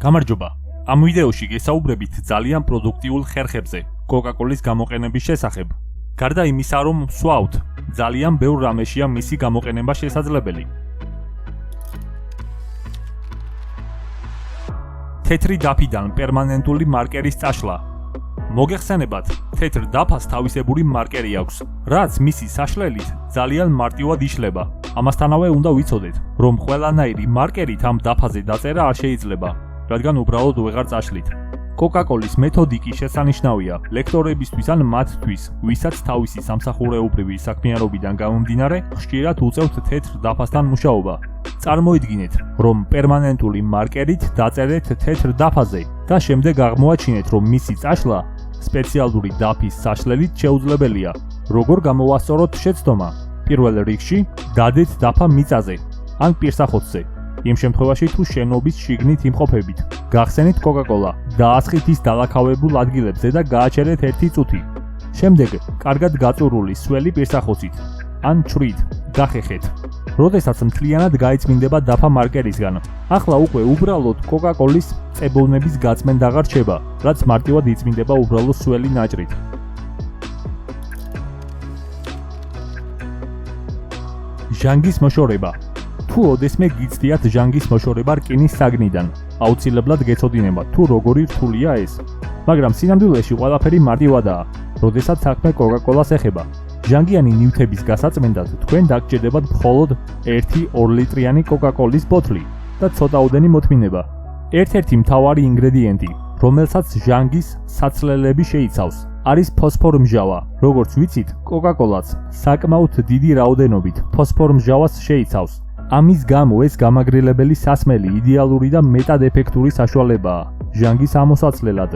გამარჯობა. Ამ ვიდეოში გესაუბრებით ძალიან პროდუქტიულ ხერხებზე, Coca-Cola-ის გამოყენების შესახებ. გარდა იმისა, რომ ვსვავთ, ძალიან ბევრ რამეშია მისი გამოყენება შესაძლებელი. თეთრი დაფიდან პერმანენტული მარკერის წაშლა. მოგეხსენებათ, თეთრ დაფას თავისებური მარკერი აქვს, რაც მისი საშლელით ძალიან მარტივად იშლება. ამასთანავე უნდა ვიცოდეთ, რომ ყველანაირი მარკერით ამ დაფაზე დაწერა არ შეიძლება, რადგან უბრალოდ ვეღარ წაშლით. Coca-Cola-ის მეთოდიკი შესანიშნავია ლექტორებისთვის ან მათთვის, ვისაც თავისი სამსახურეობრივი საქმიანობიდან გამომდინარე, ხშირად უწევთ თეთრ დაფასთან მუშაობა. წარმოიდგინეთ, რომ პერმანენტული მარკერით დაწერეთ თეთრ დაფაზე და შემდეგ აღმოაჩინეთ, რომ მისი წაშლა სპეციალური დაფის საშლელით შეუძლებელია. როგორ გამოვასწოროთ შეცდომა? პირველ რიგში დადეთ დაფა მიწაზე ან პირსახოცზე. იმ შემთხვევაში თუ შენობის შიგნით იმყოფებით, გახსენით Coca-Cola, დაასხით ის დალაქავებულ ადგილებზე და გააჩერეთ 1 წუთი. შემდეგ კარგად გაწურული სველი პირსახოცით ან ჩვრით გახეხეთ. როდესაც მთლიანად გაიწმინდება დაფა მარკერისგან, ახლა უკვე უბრალოდ Coca-Cola-ის წებოვნების გაწმენდა აღარ რჩება, რაც მარტივად იწმინდება უბრალოდ სველი ნაჭრით. ჟანგის მოშორება. თუ ოდესმე გიცდიათ ჟანგის მოშორება რკინის საგნიდან, აუცილებლად გეცოდინებათ თუ როგორი რთულია ეს. მაგრამ სინამდვილეში ყველაფერი მარტივადაა, როდესაც საქმე Coca-Cola-ს ეხება. ჟანგიანი ნივთების გასაწმენდად თქვენ დაგჭირდებათ მხოლოდ 1-2 ლიტრიანი Coca-Cola-ის ბოთლი და ცოტაოდენი მოთმინება. ერთ-ერთი მთავარი ინგრედიენტი, რომელსაც ჟანგის საცლელები შეიცავს, არის ფოსფორმჟავა. როგორც ვიცით, Coca-Cola-ც საკმაოდ დიდი რაოდენობით ფოსფორმჟავას შეიცავს. ამის გამო ეს გამაგრილებელი სასმელი იდეალური და მეტად ეფექტური საშუალებაა ჟანგის ამოსაცლელად.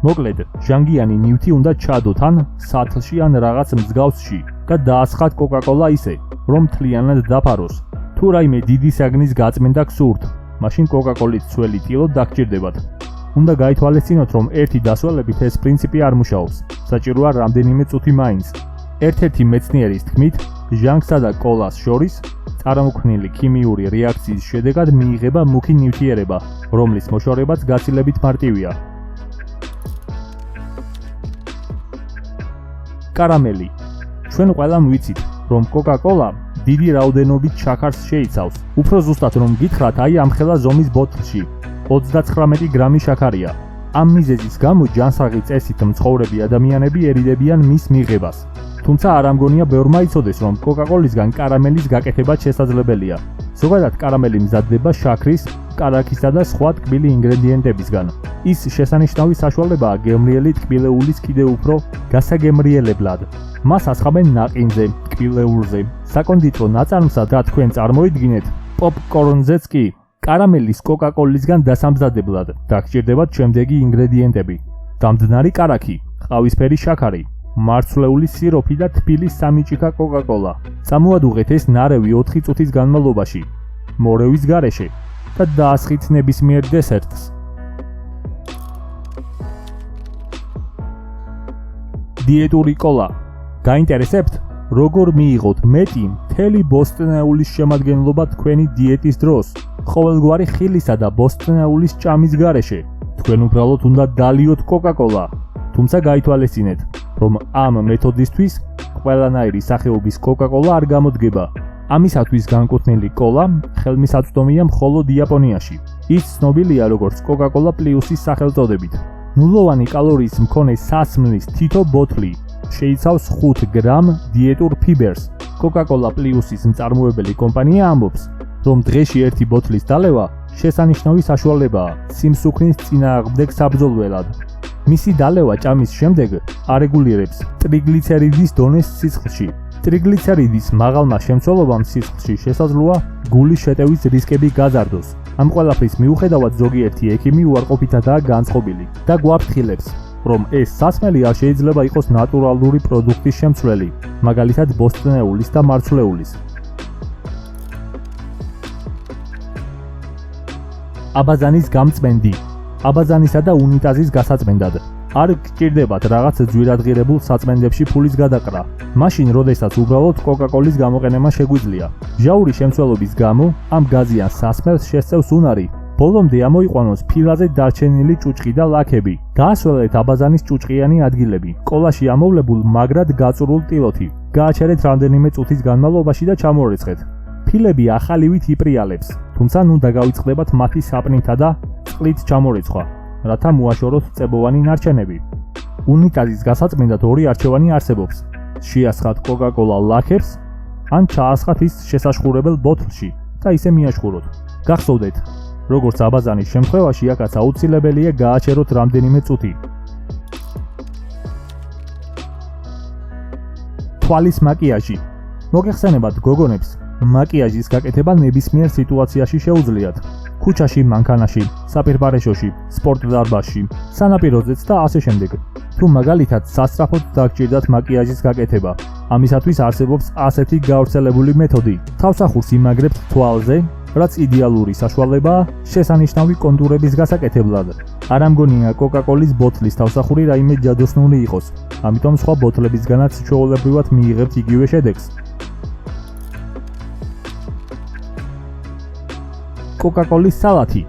მოკლედ, ჟანგიანი ნივთი უნდა ჩადოთ ან სათლში ან რაღაც მსგავსში და დაასხათ Coca-Cola ისე, რომ მთლიანად დაფაროს. თუ რაიმე დიდი საგნის გაწმენდა გსურთ, მაშინ Coca-Cola-ით სველი ტილოდ დაგჭირდებათ. უნდა გაითვალისწინოთ, რომ ერთი დასველებით ეს პრინციპი არ მუშაობს. საჭიროა რამდენიმე წუთი მაინც. ერთ-ერთი მეცნიერის თქმით, ჟანგსა და კოლას შორის წარმოქმნილი ქიმიური რეაქციის შედეგად მიიღება მუქი ნივთიერება, რომლის მოშორებაც გაცილებით მარტივია. კარამელი. ჩვენ ყველამ ვიცით, რომ Coca-Cola დიდი რაოდენობით შაქარს შეიცავს. უფრო ზუსტად რომ გითხრათ, აი ამ ხელა ზომის ბოთლში 39 გრამი შაქარია. ამ მიზეზის გამო ჯანსაღი წესით მცხოვრები ადამიანები ერიდებიან მის მიღებას. თუმცა არ ამგონია ბევრმა იცოდეს, რომ Coca-Cola-ისგან კარამელის გაკეთება შესაძლებელია. ზოგადად კარამელი მზადდება შაქრის, კარაქისა და სხვა ტკბილი ინგრედიენტებისგან. ის შესანიშნავი საშუალებაა გემრიელი ტკბილეულის კიდევ უფრო გასაგემრიელებლად. მას ასხამენ ნაყინზე, ტკბილეულზე, საკონდიტრო ნაწარმსა და თქვენ წარმოიდგინეთ, პოპკორნზეც კი. კარამელის Coca-Cola-ისგან დასამზადებლად დაგჭირდებათ შემდეგი ინგრედიენტები: დამდნარი კარაქი, ყავისფერი შაქარი, მარცვლეული სიროფი და თბილი 3 ჭიქა Coca-Cola. წამოადუღეთ ეს ნარევი 4 წუთის განმავლობაში, მორევის გარეშე და დაასხით ნებისმიერ დესერტს. დიეტური კოლა. გაინტერესებთ? როგორ მიიღოთ მეტი მთელი ბოსტნეულის შემადგენლობა თქვენი დიეტის დროს, ყოველგვარი ხილისა და ბოსტნეულის ჭამის გარეშე? თქვენ უბრალოდ უნდა დალიოთ Coca-Cola. თუმცა გაითვალისწინეთ, რომ ამ მეთოდისთვის ყველანაირი სახეობის Coca-Cola არ გამოდგება. ამისათვის განკუთვნილი კოლა ხელმისაწვდომია მხოლოდ იაპონიაში. ის ცნობილია როგორც Coca-Cola Plus-ის სახელწოდებით. ნულოვანი კალორიის მქონე სასმლის თითო ბოთლი შეიცავს 5 გრამ დიეტურ ფიბერს. Coca-Cola Plus-ის მწარმოებელი კომპანია ამბობს, რომ დღეში ერთი ბოთლის დალევა შესანიშნავი საშუალებაა სიმსუქნის წინააღმდეგ საბრძოლველად. მისი დალევა ჭამის შემდეგ არეგულირებს ტრიგლიცერიდის დონეს სისხლში. ტრიგლიცერიდის მაღალმა შემცველობამ სისხლში შესაძლოა გულის შეტევის რისკები გაზარდოს. ამ ყველაფრის მიუხედავად ზოგიერთი ექიმი უარყოფითადაა განწყობილი და გვაფრთხილებს, რომ ეს სასმელი არ შეიძლება იყოს ნატურალური პროდუქტის შემცვლელი, მაგალითად ბოსტნეულის და მარცვლეულის. აბაზანის გამწმენდი. აბაზანისა და უნიტაზის გასაწმენდად არ გჭირდებათ რაღაც ძვირადღირებულ საწმენდებში ფულის გადაყრა. მაშინ, როდესაც უბრალოდ Coca-Cola-ის გამოყენება შეგვიძლია. ჟაური შემცველობის გამო ამ გაზიან სასმელს შესწევს უნარი ბოლომდე ამოიყვანოს ფილაზე დარჩენილი ჭუჭყი და ლაქები. გაასველეთ აბაზანის ჭუჭყიანი ადგილები, კოლაში ამოვლებულ მაგრად გაწურულ ტილოთი. გააჩერეთ რამდენიმე წუთის განმავლობაში და ჩამორიცხეთ. ფილები ახალივით იპრიალებს, თუმცა ნუ დაგავიწყდებათ მათი საპნითა და წყლით ჩამორიცხვა, რათა მოაშოროთ წებოვანი ნარჩენები. უნიტაზის გასაწმენდად ორი არჩევანი არსებობს: შეასხათ კოკა-კოლა ლაქებს, ან ჩაასხათ ის შესაშხურებელ ბოთლში და ისე მიაშხუროთ. გახსოვდეთ, როგორც აბაზანის შემთხვევაში, აქაც აუცილებელია გააჩეროთ რამდენიმე წუთი. თვალის მაკიაჟი. მოგეხსენებათ გოგონებს, მაკიაჟის გაკეთება ნებისმიერ სიტუაციაში შეუძლიათ. ქუჩაში, მანქანაში, საპირბარეშოში, სპორტდარბაზში, სანაპიროზეც და ასე შემდეგ. თუ მაგალითად სასწრაფოდ დაგჭირდათ მაკიაჟის გაკეთება, ამისათვის არსებობს ასეთი გავრცელებული მეთოდი. თავსახურს იმაგრებთ თვალზე, რაც იდეალური საშუალებაა შესანიშნავი კონტურების გასაკეთებლად. არ ამგონია კოკა-კოლის ბოთლის თავსახური რაიმე ჯადოსნური იყოს, ამიტომ სხვა ბოთლებისგანაც ჩვეულებრივად მიიღებთ იგივე შედეგს. კოკა-კოლის სალათი.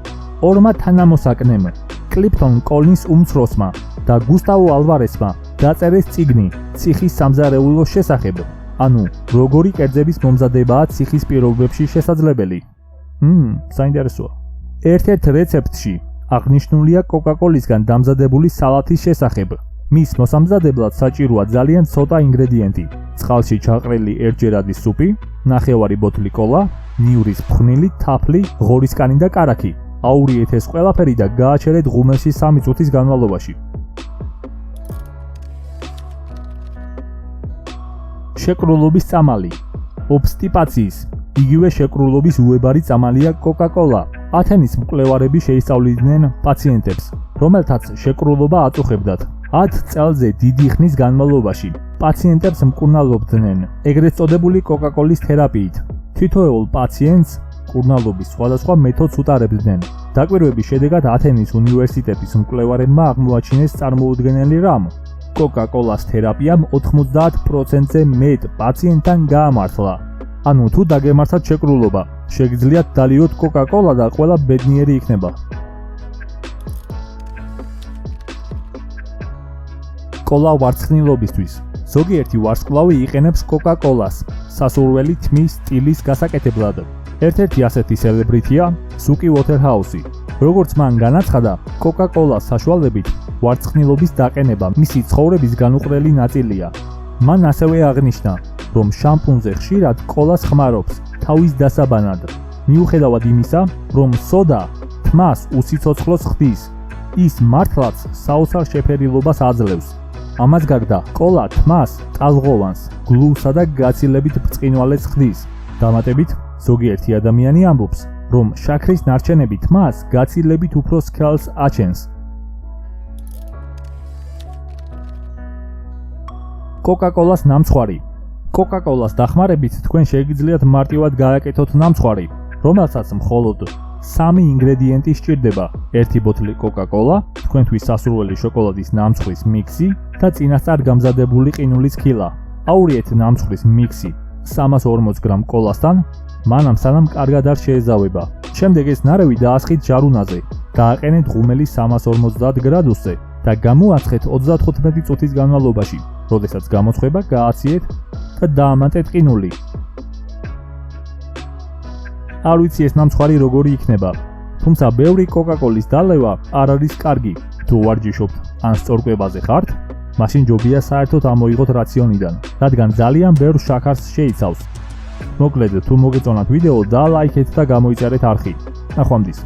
ორმა თანამოსაკნემ, კლიფტონ კოლინს უმცროსმა და გუსტავო ალვარესმა დაწერეს წიგნი ციხის სამზარეულოს შესახებ, ანუ როგორი კერძების მომზადებაა ციხის პირობებში შესაძლებელი. საინტერესოა. ერთ-ერთ რეცეპტში აღნიშნულია კოკა-კოლისგან დამზადებული სალათის შესახებ. მის მოსამზადებლად საჭიროა ძალიან ცოტა ინგრედიენტი: წყალში ჩაყრილი ერთჯერადი სუპი, ნახევარი ბოთლი კოლა, ნიურის ფხვნილი, თაფლი, ღორისკანი და კარაქი. აურიეთ ეს ყველაფერი და გააჩერეთ ღუმელში 3 წუთის განმავლობაში. შეკრულობის წამალი. ობსტიპაციის იგივე შეკრულობის უებარი წამალია კოკა-კოლა. ათენის მკვლევარები შეისწავლიდნენ პაციენტებს, რომელთაც შეკრულობა აწუხებდათ. 10 წელზე დიდი ხნის განმავლობაში პაციენტებს მკურნალობდნენ ეგრეთ წოდებული კოკა-კოლის თერაპიით. თითოეულ პაციენტს მკურნალობის სხვადასხვა მეთოდს უტარებდნენ. დაკვირვების შედეგად ათენის უნივერსიტეტის მკვლევარებმა აღმოაჩინეს წარმოუდგენელი რამ: კოკა-კოლას თერაპიამ 90%-ზე მეტ პაციენტთან გაამართლა. ანუ თუ დაგემართათ შეკრულობა, შეგიძლიათ დალიოთ კოკა-კოლა და ყველა ბედნიერი იქნება. კოლა ვარცხნილობისთვის. ზოგიერთი ვარსკვლავი იყენებს კოკა-კოლას სასურველი თმის სტილის გასაკეთებლად. ერთ-ერთი ასეთი სელებრიტია სუკი უოთერჰაუსი. როგორც მან განაცხადა, კოკა-კოლას საშუალებით ვარცხნილობის დაყენება მისი ცხოვრების განუყრელი ნაწილია. მან ასევე აღნიშნა, რომ შამპუნზე ხშირად კოლას ხმარობს თავის დასაბანად, მიუხედავად იმისა, რომ სოდა თმას უსიცოცხლოს ხდის, ის მართლაც საოცარ შეფერილობას აძლევს. ამას გარდა, კოლა თმას ტალღოვანს, გლუვსა და გაცილებით ბრწყინვალეს ხდის. დამატებით, ზოგიერთი ადამიანი ამბობს, რომ შაქრის ნარჩენები თმას გაცილებით უფრო სქელს აჩენს. კოკა-კოლას ნამცხვარი. კოკა-კოლას დახმარებით თქვენ შეგიძლიათ მარტივად გააკეთოთ ნამცხვარი, რომელსაც მხოლოდ 3 ინგრედიენტი სჭირდება: 1 ბოთლი კოკა-კოლა, თქვენთვის სასურველი შოკოლადის ნამცხვრის მიქსი და წინასწარ გამზადებული ყინულის ქილა. აურიეთ ნამცხვრის მიქსი 340 გრამ კოლასთან, მანამ სანამ კარგად არ შეეზავება. შემდეგ ეს ნარევი დაასხით ჟარუნაზე, დააყენეთ ღუმელი 350 გრადუსზე და გამოაცხეთ 35 წუთის განმავლობაში. როდესაც გამოცხება, გააციეთ და დაამატეთ ყინული. არ ვიცი ეს ნამცხვარი როგორი იქნება, თუმცა ბევრი კოკა-კოლის დალევა არ არის კარგი. თუ ვარჯიშობთ ან სწორკვებაზე ხართ, მაშინ ჯობია საერთოდ ამოიღოთ რაციონიდან, რადგან ძალიან ბევრ შაქარს შეიცავს. მოკლედ, თუ მოგეწონათ ვიდეო, დალაიქეთ და გამოიწერეთ არხი. ნახვამდის.